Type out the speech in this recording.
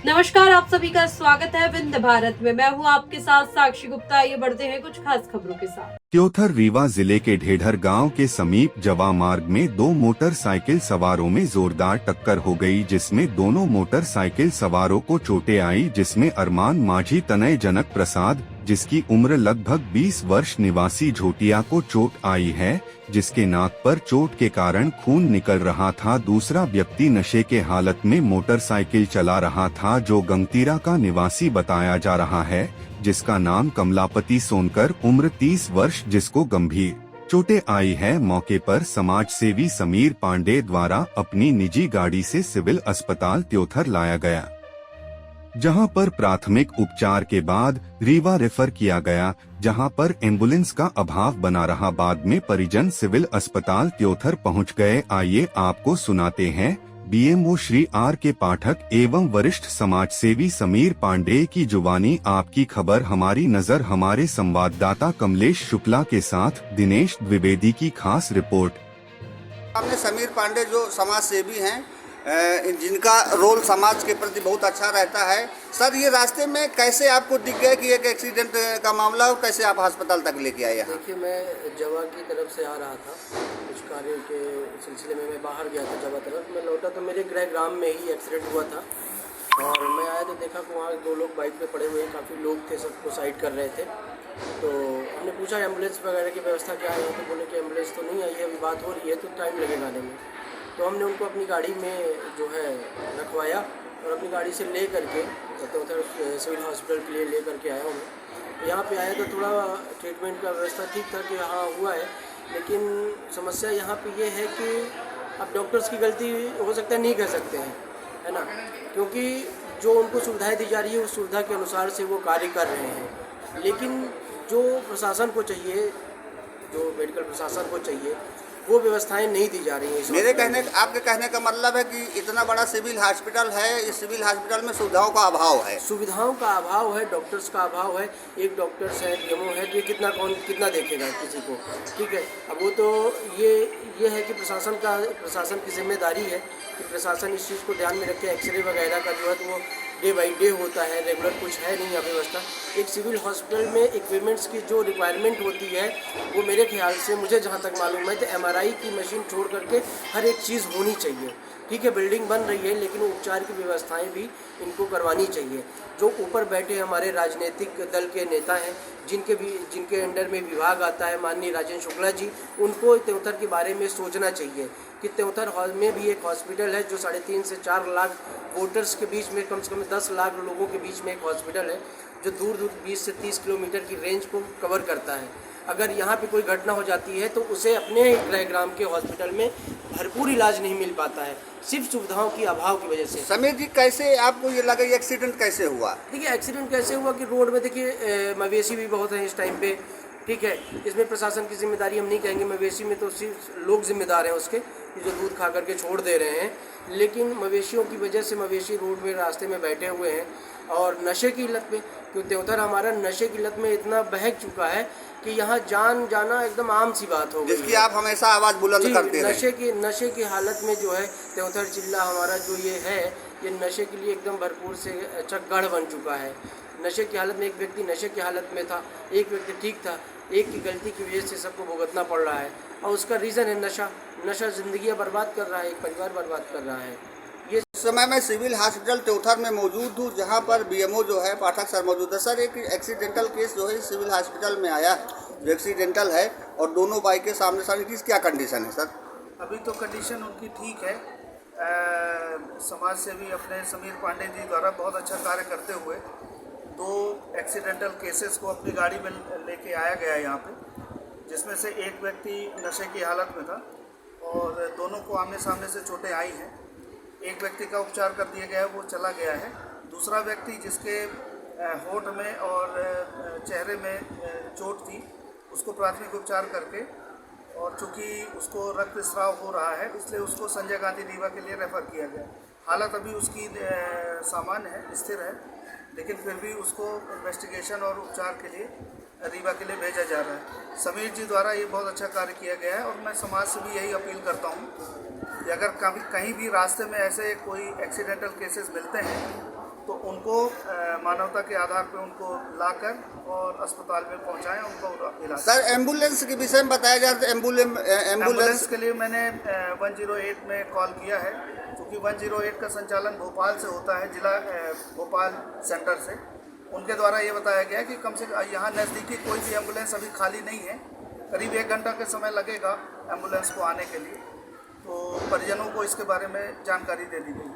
नमस्कार, आप सभी का स्वागत है विंध्य भारत में। मैं हूं आपके साथ साक्षी गुप्ता। आइए बढ़ते हैं कुछ खास खबरों के साथ। त्योथर रीवा जिले के ढेढर गांव के समीप जवा मार्ग में दो मोटरसाइकिल सवारों में जोरदार टक्कर हो गई, जिसमें दोनों मोटरसाइकिल सवारों को चोटें आई, जिसमें अरमान माझी तनय जनक प्रसाद, जिसकी उम्र लगभग 20 वर्ष निवासी झोटिया को चोट आई है, जिसके नाक पर चोट के कारण खून निकल रहा था। दूसरा व्यक्ति नशे के हालत में मोटरसाइकिल चला रहा था, जो गंगतीरा का निवासी बताया जा रहा है, जिसका नाम कमलापति सोनकर, उम्र 30 वर्ष, जिसको गंभीर चोटें आई है। मौके पर समाज सेवी समीर पांडे द्वारा अपनी निजी गाड़ी से सिविल अस्पताल त्योथर लाया गया, जहां पर प्राथमिक उपचार के बाद रीवा रेफर किया गया, जहां पर एम्बुलेंस का अभाव बना रहा। बाद में परिजन सिविल अस्पताल त्योथर पहुंच गए। आइए आपको सुनाते हैं बीएमओ श्री आर के पाठक एवं वरिष्ठ समाज सेवी समीर पांडे की जुबानी आपकी खबर। हमारी नजर हमारे संवाददाता कमलेश शुक्ला के साथ दिनेश द्विवेदी की खास रिपोर्ट। हमने समीर पांडे जो समाज सेवी हैं, जिनका रोल समाज के प्रति बहुत अच्छा रहता है। सर, ये रास्ते में कैसे आपको दिख गया कि एक एक्सीडेंट का मामला और कैसे आप अस्पताल तक लेके आए यहाँ? देखिए, मैं जवा की तरफ से आ रहा था, कुछ कार्यों के सिलसिले में मैं बाहर गया था जवा तरफ। मैं लौटा तो मेरे गृह ग्राम में ही एक्सीडेंट हुआ था और मैं आया तो देखा कि वहाँ दो लोग बाइक पे पड़े हुए, काफ़ी लोग थे, सबको साइड कर रहे थे। तो हमने पूछा एम्बुलेंस वगैरह की व्यवस्था क्या है, तो बोले कि एम्बुलेंस तो नहीं आई है, अभी बात हो रही है, तो टाइम लगेगा आने में। तो हमने उनको अपनी गाड़ी में जो है रखवाया और अपनी गाड़ी से ले करके तो उधर सिविल हॉस्पिटल के लिए ले करके आया हूँ मैं। यहाँ पे आया तो थोड़ा ट्रीटमेंट का व्यवस्था ठीक था कि हाँ हुआ है, लेकिन समस्या यहाँ पे ये है कि अब डॉक्टर्स की गलती हो सकता है, नहीं कह सकते हैं, है ना, क्योंकि जो उनको सुविधाएं दी जा रही है उस सुविधा के अनुसार से वो कार्य कर रहे हैं। लेकिन जो प्रशासन को चाहिए, जो मेडिकल प्रशासन को चाहिए, वो व्यवस्थाएं नहीं दी जा रही हैं। आपके कहने का मतलब है कि इतना बड़ा सिविल हॉस्पिटल है, इस सिविल हॉस्पिटल में सुविधाओं का अभाव है। सुविधाओं का अभाव है, डॉक्टर्स का अभाव है। एक डॉक्टर्स है, डीएमओ है, तो ये कितना देखेगा किसी को, ठीक है। अब वो तो ये है कि प्रशासन की जिम्मेदारी है कि प्रशासन इस चीज़ को ध्यान में रखे। एक्सरे वगैरह का जो है तो वो डे बाई डे होता है, रेगुलर कुछ है नहीं व्यवस्था। एक सिविल हॉस्पिटल में इक्विपमेंट्स की जो रिक्वायरमेंट होती है वो मेरे ख्याल से, मुझे जहाँ तक मालूम है, तो एमआरआई की मशीन छोड़ करके हर एक चीज़ होनी चाहिए। ठीक है, बिल्डिंग बन रही है, लेकिन उपचार की व्यवस्थाएं भी इनको करवानी चाहिए। जो ऊपर बैठे हमारे राजनीतिक दल के नेता हैं, जिनके अंडर में विभाग आता है, माननीय राजेंद्र शुक्ला जी, उनको त्योथर के बारे में सोचना चाहिए कि त्योथर हॉल में भी एक हॉस्पिटल है जो 3.5 से 4 लाख वोटर्स के बीच में, कम से कम 10 लाख लोगों के बीच में एक हॉस्पिटल है जो दूर 20 से 30 किलोमीटर की रेंज को कवर करता है। अगर यहाँ पे कोई घटना हो जाती है तो उसे अपने गृह ग्राम के हॉस्पिटल में भरपूर इलाज नहीं मिल पाता है, सिर्फ सुविधाओं की अभाव की वजह से। समीर जी, कैसे आपको ये लगा ये एक्सीडेंट कैसे हुआ? देखिए, एक्सीडेंट कैसे हुआ कि रोड में देखिए मवेशी भी बहुत हैं इस टाइम पे, ठीक है। इसमें प्रशासन की जिम्मेदारी हम नहीं कहेंगे, मवेशी में तो सिर्फ लोग जिम्मेदार हैं उसके, जो दूध खा करके छोड़ दे रहे हैं। लेकिन मवेशियों की वजह से मवेशी रोड में, रास्ते में बैठे हुए हैं और नशे की लत में, क्योंकि त्योथर हमारा नशे की लत में इतना बहक चुका है कि यहाँ जान जाना एकदम आम सी बात हो गई, जिसकी आप हमेशा आवाज़ बुलंद करते हैं। नशे की हालत में जो है त्योथर चिल्ला हमारा जो ये है, ये नशे के लिए एकदम भरपूर से अच्छा गढ़ बन चुका है। नशे की हालत में एक व्यक्ति नशे की हालत में था, एक व्यक्ति ठीक था, एक की गलती की वजह से सबको भुगतना पड़ रहा है और उसका रीज़न है नशा। नशा ज़िंदगियाँ बर्बाद कर रहा है, एक परिवार बर्बाद कर रहा है। इस समय मैं सिविल हॉस्पिटल त्योथर में मौजूद हूँ, जहाँ पर बीएमओ जो है पाठक सर मौजूद है। सर, एक एक्सीडेंटल केस जो है सिविल हॉस्पिटल में आया है, जो एक्सीडेंटल है, और दोनों बाइक के सामने सामने की क्या कंडीशन है? सर, अभी तो कंडीशन उनकी ठीक है। समाज सेवी अपने समीर पांडे जी द्वारा बहुत अच्छा कार्य करते हुए 2 एक्सीडेंटल केसेस को अपनी गाड़ी में लेके आया गया है यहाँ पे, जिसमें से एक व्यक्ति नशे की हालत में था और दोनों को आमने सामने से चोटें आई हैं। एक व्यक्ति का उपचार कर दिया गया है, वो चला गया है। दूसरा व्यक्ति जिसके होंठ में और चेहरे में चोट थी, उसको प्राथमिक उपचार करके, और चूँकि उसको रक्तस्राव हो रहा है, इसलिए उसको संजय गांधी रीवा के लिए रेफ़र किया गया। हालत अभी उसकी सामान्य है, स्थिर है, लेकिन फिर भी उसको इन्वेस्टिगेशन और उपचार के लिए रीवा के लिए भेजा जा रहा है। समीर जी द्वारा ये बहुत अच्छा कार्य किया गया है और मैं समाज से भी यही अपील करता हूँ कि अगर कहीं भी रास्ते में ऐसे कोई एक्सीडेंटल केसेस मिलते हैं तो उनको मानवता के आधार पे उनको लाकर और अस्पताल में पहुंचाएं, उनको इलाज। सर एम्बुलेंस के विषय में बताया जा रहा है, एम्बुलेंस के लिए मैंने 108 में कॉल किया है, क्योंकि 108 का संचालन भोपाल से होता है, जिला भोपाल सेंटर से। उनके द्वारा ये बताया गया कि कम से कम यहाँ नज़दीकी कोई भी एम्बुलेंस अभी खाली नहीं है, करीब 1 घंटा का समय लगेगा एम्बुलेंस को आने के लिए। तो परिजनों को इसके बारे में जानकारी दे दी गई।